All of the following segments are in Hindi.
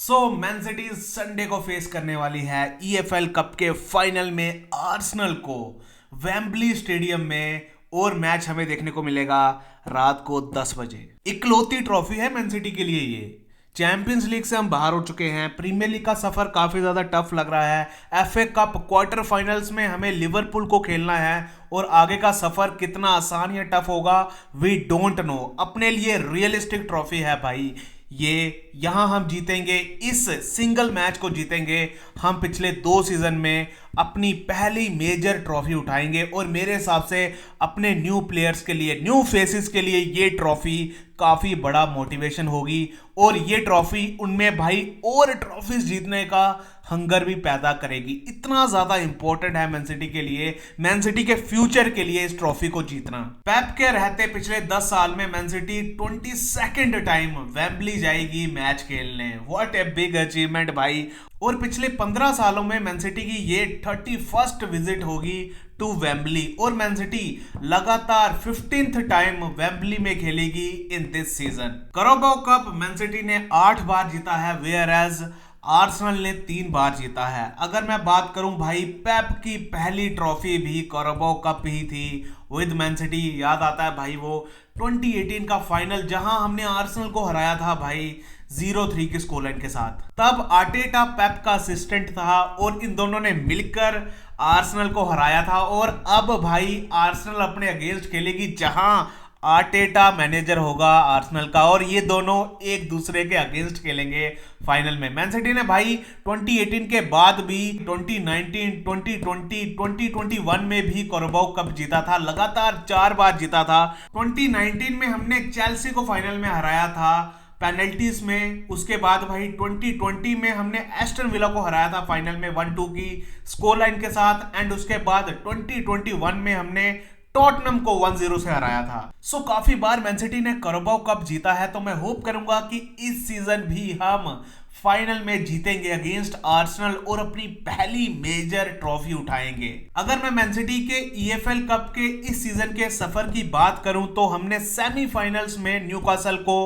मैन सिटी संडे को फेस करने वाली है ईएफएल कप के फाइनल में आर्सेनल को वेम्बली स्टेडियम में। और मैच हमें देखने को मिलेगा रात को 10 बजे। इकलौती ट्रॉफी है मैन सिटी के लिए ये। चैंपियंस लीग से हम बाहर हो चुके हैं। प्रीमियर लीग का सफर काफी ज्यादा टफ लग रहा है। एफए कप क्वार्टर फाइनल्स में हमें लिवरपूल को खेलना है और आगे का सफर कितना आसान या टफ होगा वी डोंट नो। अपने लिए रियलिस्टिक ट्रॉफी है भाई ये। यहां हम जीतेंगे, इस सिंगल मैच को जीतेंगे। हम पिछले 2 सीजन में अपनी पहली मेजर ट्रॉफी उठाएंगे और मेरे हिसाब से अपने न्यू प्लेयर्स के लिए, न्यू फेसेस के लिए ये ट्रॉफी काफी बड़ा मोटिवेशन होगी। और ये ट्रॉफी उनमें भाई और ट्रॉफीज जीतने का हंगर भी पैदा करेगी। इतना ज्यादा इंपॉर्टेंट है मैन सिटी के लिए, मैन सिटी के फ्यूचर के लिए इस ट्रॉफी को जीतना। पेप के रहते पिछले 10 साल में man city 22nd time Wembley जाएगी मैच खेलने। व्हाट ए बिग अचीवमेंट भाई। और पिछले 15 सालों में मैन सिटी की ये 31st विजिट होगी टू वेम्बली। और मैन सिटी लगातार 15th टाइम वेम्बली में खेलेगी in this season. Carabao Cup Man City ने 8 बार जीता है, वेयर एज आर्सेनल ने 3 बार जीता है। अगर मैं बात करूं भाई, पेप की पहली ट्रॉफी भी करबाओ कप ही थी विद मैन सिटी। याद आता है भाई वो 2018 का फाइनल जहां हमने आर्सेनल को हराया था भाई 0-3 की स्कोर लाइन के साथ। तब आर्टेटा पेप का असिस्टेंट था और इन दोनों ने मिलकर आर्सेनल को हराया था। और अब भाई आर्सेनल अपने अगेंस्ट खेलेगी जहां आर्टेटा मैनेजर होगा आर्सेनल का, और ये दोनों एक दूसरे के अगेंस्ट खेलेंगे फाइनल में। मैन सिटी ने भाई 2018 के बाद भी 2019, 2020, 2021 में भी करबाओ कप जीता था, लगातार 4 बार जीता था। 2019 में हमने चेल्सी को फाइनल में हराया था पेनल्टीज में। उसके बाद भाई 2020 में हमने एस्टन विला को हराया था फाइनल में 1-2 की स्कोर लाइन के साथ। एंड उसके बाद 2021 में हमने टॉटनम को 1-0 से हराया था। काफी बार मैन सिटी ने करबाओ कप जीता है, तो मैं होप करूंगा कि इस सीजन भी हम फाइनल में जीतेंगे अगेंस्ट आर्सेनल और अपनी पहली मेजर ट्रॉफी उठाएंगे। अगर मैं मैन सिटी के ईएफएल कप के इस सीजन के सफर की बात करूं तो हमने सेमीफाइनल्स में न्यूकासल को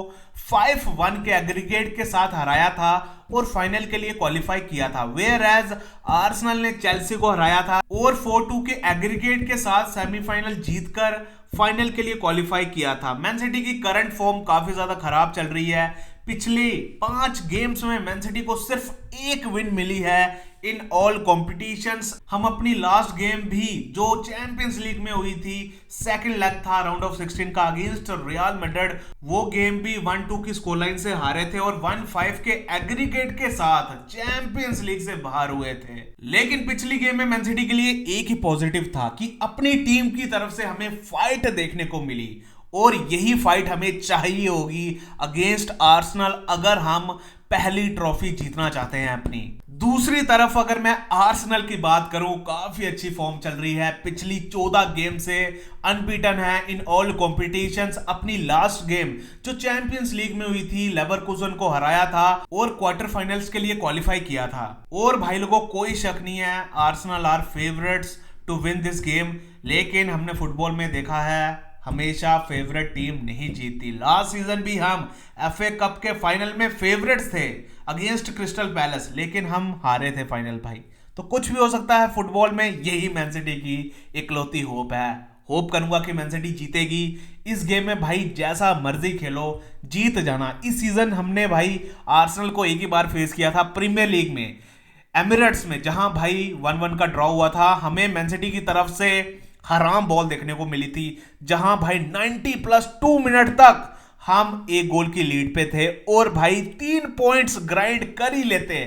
5-1 के एग्रीगेट के साथ हराया था और फाइनल के लिए क्वालिफाई किया था। वेयर एज आर्सेनल ने चेल्सी को हराया था और 4-2 के एग्रीगेट के साथ सेमीफाइनल जीतकर फाइनल के लिए क्वालिफाई किया था। मैन सिटी की करंट फॉर्म काफी ज्यादा खराब चल रही है। पिछले 5 गेम्स में मैन सिटी को सिर्फ 1 विन मिली है इन ऑल कॉम्पिटिशंस। हम अपनी लास्ट गेम भी जो चैंपियंस लीग में हुई थी, सेकंड लेग था राउंड ऑफ 16 का अगेंस्ट रियल मैड्रिड, वो गेम भी 1-2 की स्कोर लाइन से हारे थे और 1-5 के एग्रीगेट के साथ चैंपियंस लीग से बाहर हुए थे। लेकिन पिछली गेम में मैन सिटी के लिए एक ही पॉजिटिव था कि अपनी टीम की तरफ से हमें फाइट देखने को मिली और यही फाइट हमें चाहिए होगी अगेंस्ट आर्सेनल अगर हम पहली ट्रॉफी जीतना चाहते हैं अपनी। दूसरी तरफ अगर मैं आर्सेनल की बात करूं, काफी अच्छी फॉर्म चल रही है। पिछली 14 गेम से अनबीटन है इन ऑल कॉम्पिटिशंस। अपनी लास्ट गेम जो चैंपियंस लीग में हुई थी, लेवरकुसन को हराया था और क्वार्टर फाइनल्स के लिए क्वालिफाई किया था। और भाई लोगों कोई शक नहीं है, Arsenal are favourites to win this game. लेकिन हमने फुटबॉल में देखा है हमेशा फेवरेट टीम नहीं जीतती। लास्ट सीजन भी हम एफए कप के फाइनल में फेवरेट्स थे अगेंस्ट क्रिस्टल पैलेस, लेकिन हम हारे थे फाइनल भाई। तो कुछ भी हो सकता है फुटबॉल में, यही मैन सिटी की इकलौती होप है। होप करूंगा कि मैन सिटी जीतेगी इस गेम में। भाई जैसा मर्जी खेलो, जीत जाना। इस सीजन हमने भाई आर्सेनल को एक ही बार फेस किया था प्रीमियर लीग में, एमिरेट्स में, जहां भाई 1-1 का ड्रॉ हुआ था। हमें मैन सिटी की तरफ से हराम बॉल देखने को मिली थी जहां भाई 90+2 मिनट तक हम एक गोल की लीड पे थे और भाई 3 पॉइंट्स ग्राइंड कर ही लेते।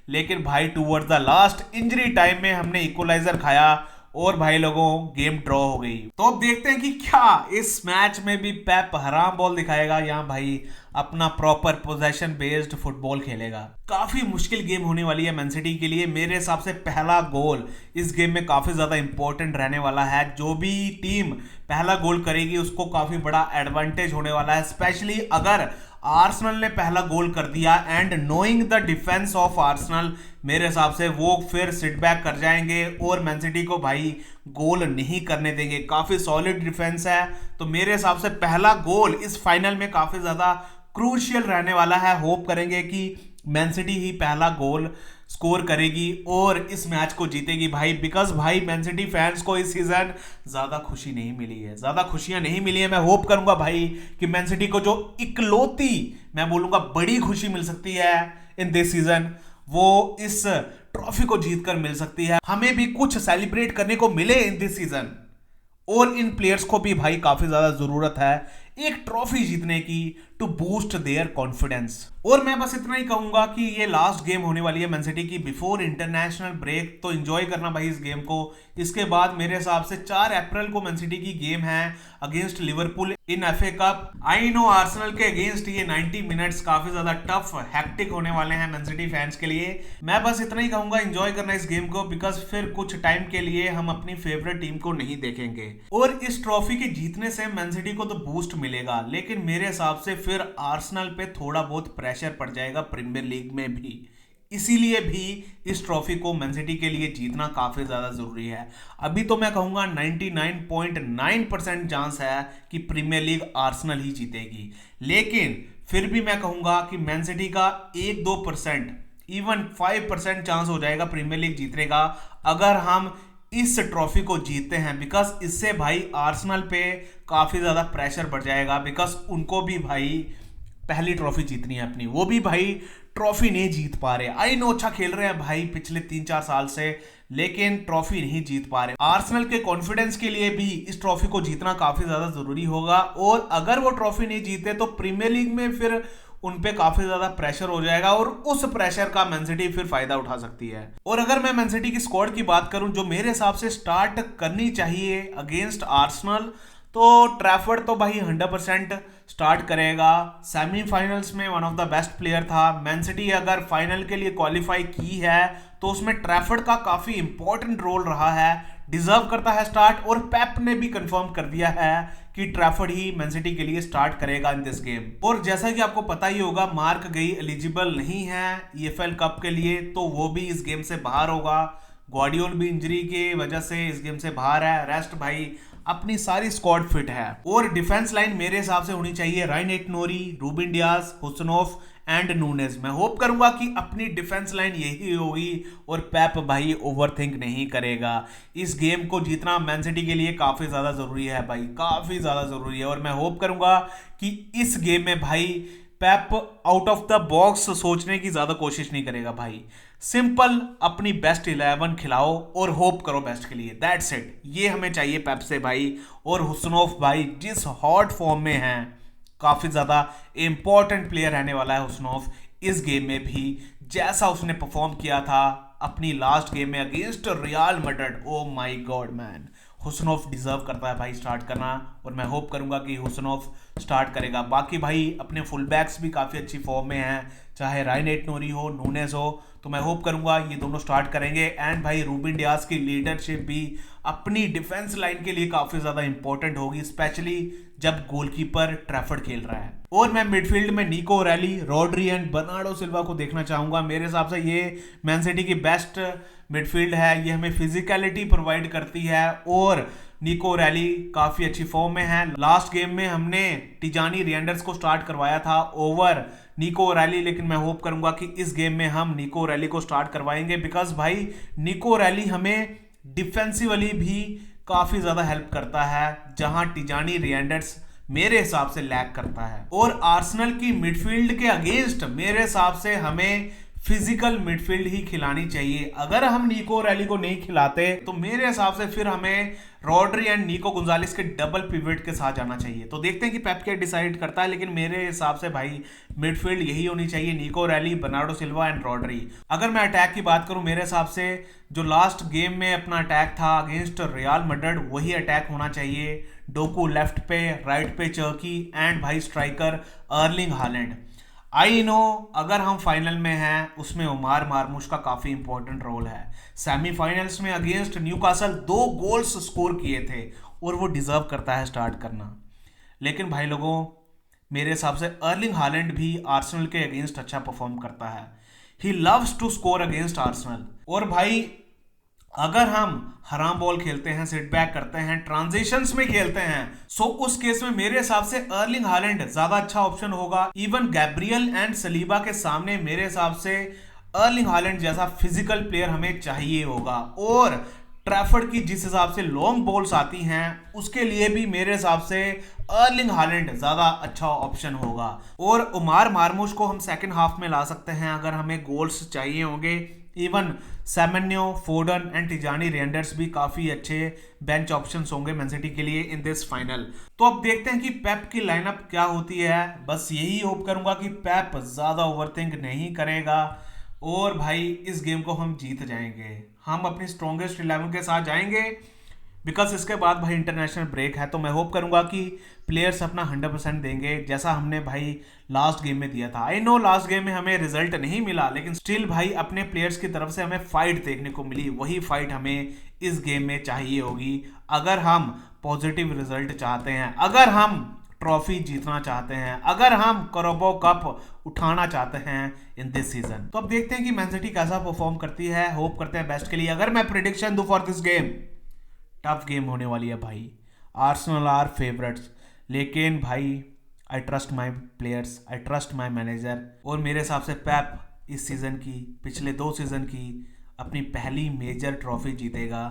लेकिन भाई towards the last injury time में हमने इक्वलाइजर खाया और भाई लोगों गेम ड्रॉ हो गई। तो अब देखते हैं कि क्या इस मैच में भी पेप हराम बॉल दिखाएगा या भाई अपना प्रॉपर पोजेशन बेस्ड फुटबॉल खेलेगा। काफी मुश्किल गेम होने वाली है मैन सिटी के लिए। मेरे हिसाब से पहला गोल इस गेम में काफी ज्यादा इंपॉर्टेंट रहने वाला है। जो भी टीम पहला गोल करेगी उसको काफी बड़ा एडवांटेज होने वाला है, स्पेशली अगर आर्सेनल ने पहला गोल कर दिया। And knowing the defence of Arsenal, मेरे हिसाब से वो फिर सिट बैक कर जाएंगे और मैन सिटी को भाई गोल नहीं करने देंगे। काफी सॉलिड डिफेंस है, तो मेरे हिसाब से पहला गोल इस फाइनल में काफी ज्यादा क्रूशियल रहने वाला है। होप करेंगे कि मैन सिटी ही पहला गोल स्कोर करेगी और इस मैच को जीतेगी भाई। बिकॉज भाई मैन सिटी फैंस को इस सीजन ज्यादा खुशी नहीं मिली है, ज्यादा खुशियां नहीं मिली है। मैं होप करूंगा भाई कि मैन सिटी को जो इकलौती मैं बोलूंगा बड़ी खुशी मिल सकती है इन दिस सीजन, वो इस ट्रॉफी को जीतकर मिल सकती है। हमें भी कुछ सेलिब्रेट करने को मिले इन दिस सीजन, और इन प्लेयर्स को भी भाई काफी ज्यादा जरूरत है एक ट्रॉफी जीतने की टू बूस्ट देयर कॉन्फिडेंस। और मैं बस इतना ही कहूंगा कि ये लास्ट गेम होने वाली है मैन सिटी की बिफोर इंटरनेशनल ब्रेक, तो एंजॉय करना भाई इस गेम को। इसके बाद मेरे हिसाब से 4 अप्रैल को मैन सिटी की गेम है against Liverpool in FA cup. I know Arsenal के अगेंस्ट ये 90 मिनट्स काफी ज्यादा टफ हैक्टिक होने वाले हैं मैन सिटी फैंस के लिए। मैं बस इतना ही कहूंगा एंजॉय करना इस गेम को, बिकॉज फिर कुछ टाइम के लिए हम अपनी फेवरेट टीम को नहीं देखेंगे। और इस ट्रॉफी के जीतने से मैन सिटी को तो बूस्ट मिलेगा, लेकिन मेरे हिसाब से फिर आर्सेनल पे थोड़ा बहुत प्रेशर पड़ जाएगा प्रीमियर लीग में भी। इसीलिए भी इस ट्रॉफी को मैन सिटी के लिए जीतना काफी ज्यादा जरूरी है। अभी तो मैं कहूंगा 99.9% चांस है कि प्रीमियर लीग आर्सेनल ही जीतेगी, लेकिन फिर भी मैं कहूंगा कि मैन सिटी का 1-2% इवन 5% चांस हो जाएगा प्रीमियर लीग जीतने का अगर हम इस ट्रॉफी को जीतते हैं। बिकॉज इससे भाई आर्सेनल पे काफी ज्यादा प्रेशर बढ़ जाएगा, बिकॉज उनको भी भाई पहली ट्रॉफी जीतनी है अपनी, वो भी भाई ट्रॉफी नहीं जीत पा रहे। आई नो अच्छा खेल रहे हैं भाई पिछले 3-4 साल से, लेकिन ट्रॉफी नहीं जीत पा रहे। आर्सेनल के कॉन्फिडेंस के लिए भी इस ट्रॉफी को जीतना काफी ज्यादा जरूरी होगा, और अगर वो ट्रॉफी नहीं जीते तो प्रीमियर लीग में फिर उन पे काफी ज्यादा प्रेशर हो जाएगा, और उस प्रेशर का मैन सिटी फिर फायदा उठा सकती है। और अगर मैं मैन सिटी की स्क्वाड की बात करूं जो मेरे हिसाब से स्टार्ट करनी चाहिए अगेंस्ट आर्सेनल, तो ट्रैफर्ड तो भाई 100% स्टार्ट करेगा। सेमीफाइनल्स में one of the best player था। मैन सिटी अगर फाइनल के लिए क्वालिफाई की है तो उसमें ट्रैफर्ड का काफी इंपॉर्टेंट रोल रहा है, डिजर्व करता है स्टार्ट। और पेप ने भी कंफर्म कर दिया है कि ट्रैफर्ड ही मैन सिटी के लिए स्टार्ट करेगा इन दिस गेम। और जैसा कि आपको पता ही होगा मार्क गई एलिजिबल नहीं है ईएफएल कप के लिए, तो वो भी इस गेम से बाहर होगा। ग्वार्डियोल भी इंजरी की वजह से इस गेम से बाहर है। रेस्ट भाई अपनी सारी स्क्वाड फिट है। और डिफेंस लाइन मेरे हिसाब से होनी चाहिए रायन एट-नोरी, रूबिन डियाज, हुसनोफ एंड नूनेज। मैं होप करूंगा कि अपनी डिफेंस लाइन यही होगी और पेप भाई ओवरथिंक नहीं करेगा। इस गेम को जीतना मैन सिटी के लिए काफी ज्यादा जरूरी है भाई, काफी ज्यादा जरूरी है। और मैं होप करूंगा कि इस गेम में भाई पेप आउट ऑफ द बॉक्स सोचने की ज्यादा कोशिश नहीं करेगा भाई। सिंपल अपनी बेस्ट 11 खिलाओ और होप करो बेस्ट के लिए, दैट्स इट। ये हमें चाहिए पेप से भाई। और हुसनोफ भाई जिस हॉट फॉर्म में हैं, काफी ज्यादा इंपॉर्टेंट प्लेयर रहने वाला है हुसनोफ इस गेम में भी। जैसा उसने परफॉर्म किया था अपनी लास्ट गेम में against Real Madrid, oh my God man, हुसनोफ डिजर्व करता है भाई स्टार्ट करना। और मैं होप करूंगा कि हुसनोफ स्टार्ट करेगा। बाकी भाई अपने फुल बैक्स भी काफ़ी अच्छी फॉर्म में हैं, चाहे रायन एट-नोरी हो, नूनेज हो, तो मैं होप करूंगा ये दोनों स्टार्ट करेंगे। एंड भाई रूबिन डियाज की लीडरशिप भी अपनी डिफेंस लाइन के लिए काफ़ी ज़्यादा इंपॉर्टेंट होगी, स्पेशली जब गोलकीपर ट्रैफर्ड खेल रहा है। और मैं मिडफील्ड में निको rally, Rodri and Bernardo Silva को देखना चाहूंगा। मेरे हिसाब से ये मैन सिटी की बेस्ट मिडफील्ड है, ये हमें फिजिकलिटी प्रोवाइड करती है। और निको रैली काफी अच्छी फॉर्म में है। लास्ट गेम में हमने टिजानी रियंडर्स को स्टार्ट करवाया था ओवर निको रैली, लेकिन मैं होप करूंगा कि इस गेम में हम निको रैली को स्टार्ट करवाएंगे। बिकॉज भाई निको रैली हमें डिफेंसिवली भी काफी ज्यादा हेल्प करता है, जहां टिजानी रियंडर्स मेरे हिसाब से लैग करता है। और आर्सेनल की मिडफील्ड के अगेंस्ट मेरे हिसाब से हमें फिजिकल मिडफील्ड ही खिलानी चाहिए। अगर हम निको रैली को नहीं खिलाते तो मेरे हिसाब से फिर हमें रॉड्री एंड निको गुंजालिस के डबल पिवट के साथ जाना चाहिए। तो देखते हैं कि पेप क्या डिसाइड करता है, लेकिन मेरे हिसाब से भाई मिडफील्ड यही होनी चाहिए, निको rally, Bernardo Silva and Rodri. अगर मैं अटैक की बात करूं, मेरे हिसाब से जो लास्ट गेम में अपना अटैक था अगेंस्ट रियल मैड्रिड वही अटैक होना चाहिए। डोकू लेफ्ट पे, राइट पे चर्की एंड भाई striker Erling Haaland. I know अगर हम फाइनल में हैं उसमें उमार मार्मूश का काफी इंपॉर्टेंट रोल है। सेमीफाइनल्स में अगेंस्ट न्यूकासल 2 गोल्स स्कोर किए थे और वो डिजर्व करता है स्टार्ट करना। लेकिन भाई लोगों मेरे हिसाब से अर्लिंग हालैंड भी आर्सेनल के अगेंस्ट अच्छा परफॉर्म करता है। He loves to score against Arsenal. और भाई अगर हम हराम बॉल खेलते हैं, सिट बैक करते हैं, ट्रांजिशंस में खेलते हैं, सो उस केस में मेरे हिसाब से अर्लिंग हालैंड ज्यादा अच्छा ऑप्शन होगा। इवन गैब्रियल एंड सलीबा के सामने मेरे हिसाब से अर्लिंग हालैंड जैसा फिजिकल प्लेयर हमें चाहिए होगा। और ट्रैफर्ड की जिस हिसाब से लॉन्ग बॉल्स आती हैं, उसके लिए भी मेरे हिसाब से अर्लिंग हालैंड ज्यादा अच्छा ऑप्शन होगा। और उमार मार्मूश को हम सेकंड हाफ में ला सकते हैं अगर हमें गोल्स चाहिए होंगे। Even Semenyo, Foden and Tijjani Reijnders भी काफी अच्छे बेंच ऑप्शंस होंगे मैन सिटी के लिए इन दिस फाइनल। तो अब देखते हैं कि पेप की लाइनअप क्या होती है। बस यही होप करूंगा कि पेप ज्यादा ओवरथिंक नहीं करेगा और भाई इस गेम को हम जीत जाएंगे। हम अपनी स्ट्रॉन्गेस्ट 11 के साथ जाएंगे बिकॉज इसके बाद भाई इंटरनेशनल ब्रेक है। तो मैं होप करूंगा कि प्लेयर्स अपना 100% देंगे जैसा हमने भाई लास्ट गेम में दिया था। आई नो लास्ट गेम में हमें रिजल्ट नहीं मिला, लेकिन स्टिल भाई अपने प्लेयर्स की तरफ से हमें फाइट देखने को मिली। वही फाइट हमें इस गेम में चाहिए होगी अगर हम पॉजिटिव रिजल्ट चाहते हैं, अगर हम ट्रॉफी जीतना चाहते हैं, अगर हम करोबो कप उठाना चाहते हैं इन दिस सीजन। तो अब देखते हैं कि मैन सिटी कैसा परफॉर्म करती है। होप करते हैं बेस्ट के लिए। अगर मैं प्रिडिक्शन दूं for this game, tough game होने वाली है भाई। आर्सेनल आर फेवरेट्स, लेकिन भाई I trust my players, I trust my manager. और मेरे हिसाब से पेप इस सीज़न की, पिछले 2 सीज़न की अपनी पहली मेजर ट्रॉफी जीतेगा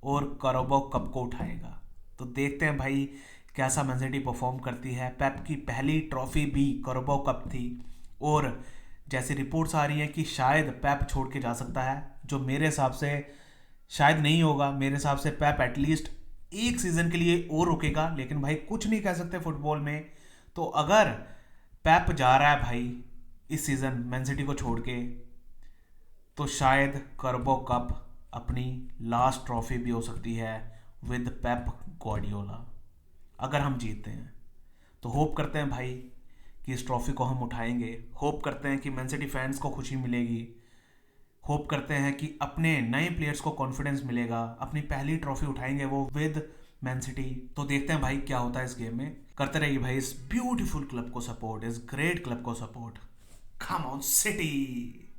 और करोबो कप को उठाएगा। तो देखते हैं भाई कैसा मैन सिटी परफॉर्म करती है। पेप की पहली ट्रॉफी भी करोबो कप थी और जैसी रिपोर्ट्स आ रही हैं कि शायद पेप छोड़ के जा सकता है, जो मेरे हिसाब से शायद नहीं होगा। मेरे हिसाब से पेप एटलीस्ट 1 सीजन के लिए और रुकेगा, लेकिन भाई कुछ नहीं कह सकते फुटबॉल में। तो अगर पेप जा रहा है भाई इस सीजन मैन सिटी को छोड़ के, तो शायद करबो कप अपनी लास्ट ट्रॉफी भी हो सकती है विद पेप गार्डियोला अगर हम जीतते हैं। तो होप करते हैं भाई कि इस ट्रॉफी को हम उठाएंगे। होप करते हैं कि मैन सिटी फैंस को खुशी मिलेगी। होप करते हैं कि अपने नए प्लेयर्स को कॉन्फिडेंस मिलेगा, अपनी पहली ट्रॉफी उठाएंगे वो विद मैन सिटी। तो देखते हैं भाई क्या होता है इस गेम में। करते रहिए भाई इस ब्यूटीफुल क्लब को सपोर्ट, इस ग्रेट क्लब को सपोर्ट। Come on city.